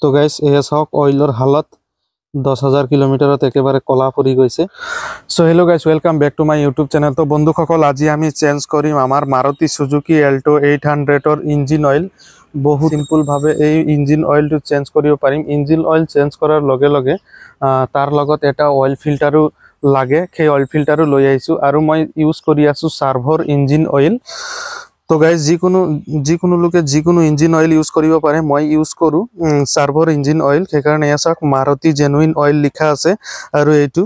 তো গাইস এয়া চাওক অইলৰ হালত 10,000 কিলোমিটাৰত একেবাৰে কলা পৰি গৈছে। So hello guys, welcome back to my YouTube channel. তো বন্ধুসকল, আজি আমি চেঞ্জ কৰিম আমাৰ মাৰুতি সুজুকি এল্টো 800ৰ ইঞ্জিন অইল। বহু সিম্পল ভাৱে এই ইঞ্জিন অইলটো চেঞ্জ কৰিব পাৰিম। ইঞ্জিন অইল চেঞ্জ কৰাৰ লগে লগে তাৰ লগত এটা অইল ফিল্টাৰো লাগে। সেই অইল ফিল্টাৰো লৈ আহিছো আৰু মই ইউজ কৰি আছো সাৰ্ভৰ ইঞ্জিন অইল। তো গাইজ যিকোনো লোকে যিকোনো ইঞ্জিন অইল ইউজ কৰিব পাৰে। মই ইউজ কৰোঁ সাৰ্ভৰ ইঞ্জিন অইল। সেইকাৰণে এয়া চাওক মাৰুতি জেনুইন অইল লিখা আছে আৰু এইটো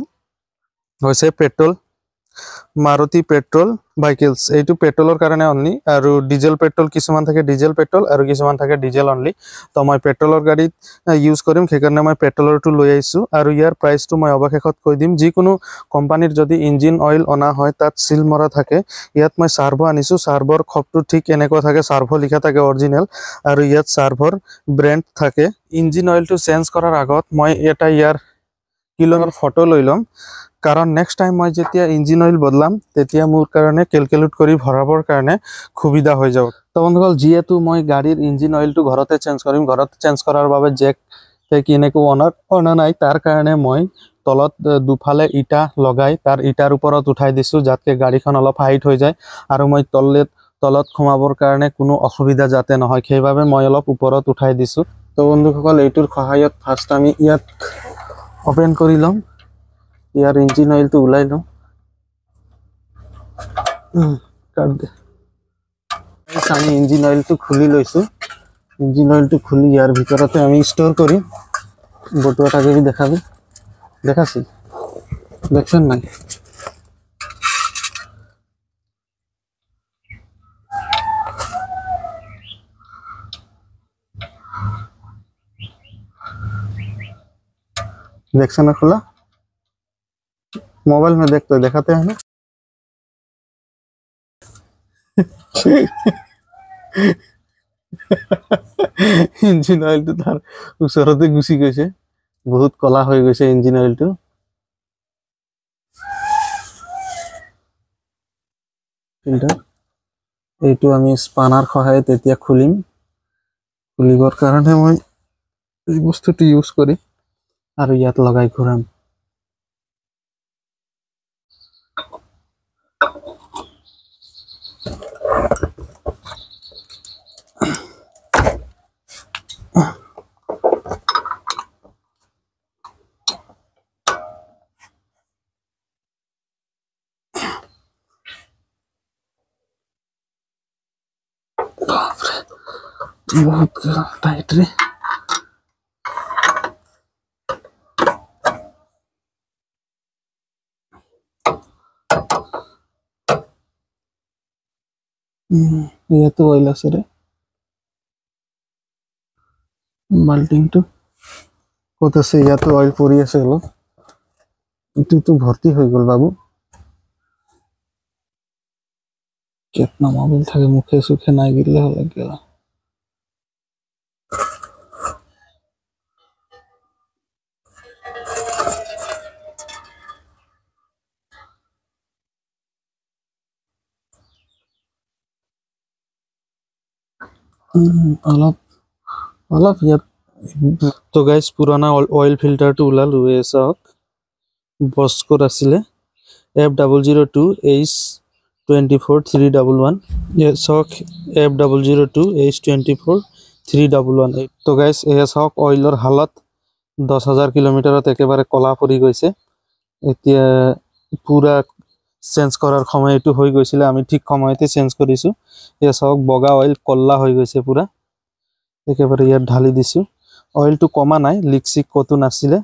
হৈছে পেট্ৰল, মাৰুতি পেট্ৰল ভাইকেলছ। এইটো পেট্ৰলৰ কাৰণে অনলি, আৰু ডিজেল পেট্ৰল কিছুমান থাকে, ডিজেল পেট্ৰল আৰু কিছুমান থাকে ডিজেল অনলি। তো মই পেট্ৰলৰ গাড়ীত ইউজ কৰিম, সেইকাৰণে মই পেট্ৰলৰটো লৈ আহিছোঁ আৰু ইয়াৰ প্ৰাইচটো মই অৱশেষত কৈ দিম। যিকোনো কোম্পানীৰ যদি ইঞ্জিন অইল অনা হয় তাত চিল মৰা থাকে। ইয়াত মই সাৰ্ভো আনিছোঁ। সাৰ্ভৰ খপটো ঠিক এনেকুৱা থাকে, সাৰ্ভো লিখা থাকে অৰিজিনেল, আৰু ইয়াত সাৰ্ভৰ ব্ৰেণ্ড থাকে। ইঞ্জিন অইলটো চেঞ্জ কৰাৰ আগত মই এটা ইয়াৰ কিলোমিটাৰ ফটো লৈ ল'ম, কাৰণ নেক্সট টাইম মই যেতিয়া ইঞ্জিন অইল বদলাম তেতিয়া মোৰ কাৰণে কেলকুলেট কৰি ভৰাবৰ কাৰণে সুবিধা হৈ যাব। তো বন্ধুসকল, যিহেতু মই গাড়ীৰ ইঞ্জিন অইলটো ঘৰতে চেঞ্জ কৰিম, ঘৰতে চেঞ্জ কৰাৰ বাবে জেক এনেকৈ অনা নাই, তাৰ কাৰণে মই তলত দুফালে ইটা লগাই তাৰ ইটাৰ ওপৰত উঠাই দিছোঁ, যাতে গাড়ীখন অলপ হাইট হৈ যায় আৰু মই তলত সোমাবৰ কাৰণে কোনো অসুবিধা যাতে নহয়, সেইবাবে মই অলপ ওপৰত উঠাই দিছোঁ। তো বন্ধুসকল, এইটোৰ সহায়ত ফাৰ্ষ্ট আমি ইয়াত অপেন কৰি ল'ম, ইয়াৰ ইঞ্জিন অইলটো ওলাই লওঁ। আমি ইঞ্জিন অইলটো খুলি লৈছোঁ। ইঞ্জিন অইলটো খুলি ইয়াৰ ভিতৰতে আমি ষ্ট'ৰ কৰিম। বটুৱা থাকি দেখাবি, দেখাছি দেখছেন নাই? देखा ना खुला? मोबाइल में देखते देखाते हैं ना। ইঞ্জিন অইলটো তাৰ ওচৰতে গুচি গৈছে, বহুত কলা হৈ গৈছে ইঞ্জিন অইলটো। এইটো আমি স্পানাৰ সহায়ত এতিয়া খুলিম। খুলিবৰ কাৰণে মই এই বস্তুটো ইউজ কৰিম আৰু ইয়াত লগাই ঘূৰাম। बहुत टाइट रे। ইয়াতো অইল আছে ৰে। বাল্টিংটো ক'ত আছে? ইয়াতো অইল পৰি আছে অলপ। এইটোতো ভৰ্তি হৈ গ'ল বাবু। कितना मोबाइल থাকে, মুখে সুখে নাই গিরলে হলে গেলা। অলপ ইয়াত। তো গাইজ, পুৰণা অইল ফিল্টাৰটো ওলালো। চাওক বস্কোৰ আছিলে F002H24 311। চাওক F002H24 311। তো গাইজ এয়া চাওক অইলৰ হালত 10,000 কিলোমিটাৰত একেবাৰে কলা পৰি গৈছে। এতিয়া পুৰা চেঞ্জ কৰাৰ সময় এইটো হৈ গৈছিলে, আমি ঠিক সময়তে চেঞ্জ কৰিছোঁ। এয়া চাওক বগা অইল কলা হৈ গৈছে পুৰা, একেবাৰে ইয়াত ঢালি দিছোঁ। অইলটো কমা নাই, লিক চিক ক'তো নাছিলে,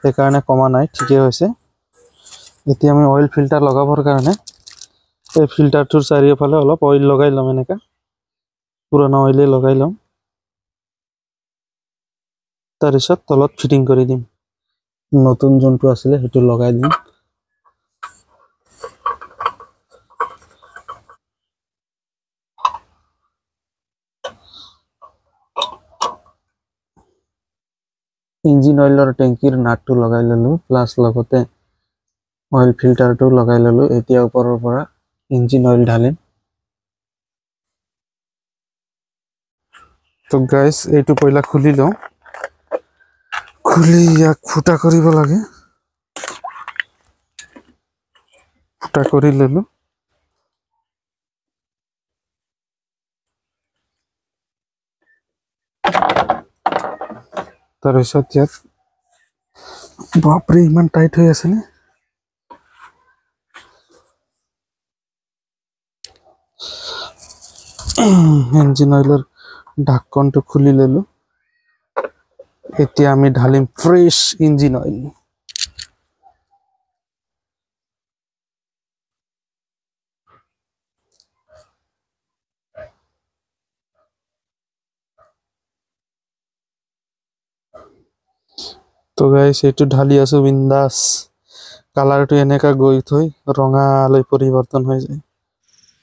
সেইকাৰণে কমা নাই, ঠিকেই হৈছে। এতিয়া আমি অইল ফিল্টাৰ লগাবৰ কাৰণে এই ফিল্টাৰটোৰ চাৰিওফালে অলপ অইল লগাই ল'ম। এনেকৈ পুৰণা অইলে লগাই ল'ম, তাৰপিছত তলত ফিটিং কৰি দিম। নতুন যোনটো আছিলে সেইটো লগাই দিম। ইঞ্জিন অইলৰ টেংকিৰ নাটটো লগাই ল'লোঁ, প্লাছ লগতে অইল ফিল্টাৰটো লগাই ল'লোঁ। এতিয়া ওপৰৰ পৰা ইঞ্জিন অইল ঢালিম। তো গাইজ, এইটো পইলা খুলি লওঁ। খুলি ইয়াক ফুটা কৰিব লাগে ফুটা কৰি ললো তাৰপিছত ইয়াত বাপৰে ইমান টাইট হৈ আছে নে ইঞ্জিন অইলৰ ঢাকনটো খুলি ললো এতিয়া আমি ঢালিম ফ্ৰেছ ইঞ্জিন অইল তো গাইস এইটো ঢালি আছো বিন্দাস কালাৰটো এনেকা গৈ থৈ ৰঙালৈ পৰিৱৰ্তন হৈ যায়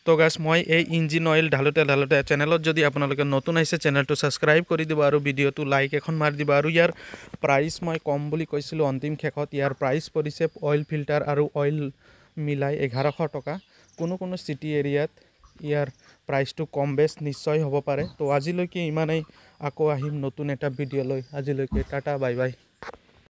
তো গাইস মই এই ইঞ্জিন অইল ঢালোতে চেনেলত যদি আপোনালোকে নতুন আহিছে চেনেলটো সাবস্ক্ৰাইব কৰি দিব আৰু ভিডিঅ'টো লাইক এখন মাৰি দিব আৰু ইয়াৰ প্ৰাইচ মই কম বুলি কৈছিলোঁ অন্তিম শেষত ইয়াৰ প্ৰাইচ পৰিছে অইল ফিল্টাৰ আৰু অইল মিলাই 1100 টকা কোনো সিটি এৰিয়াত ইয়াৰ প্ৰাইচটো কম বেছ নিশ্চয় হ'ব পাৰে তো আজিলৈকে ইমানেই আকৌ আহিম নতুন এটা ভিডিঅ' লৈ আজিলৈকে টাটা বাই বাই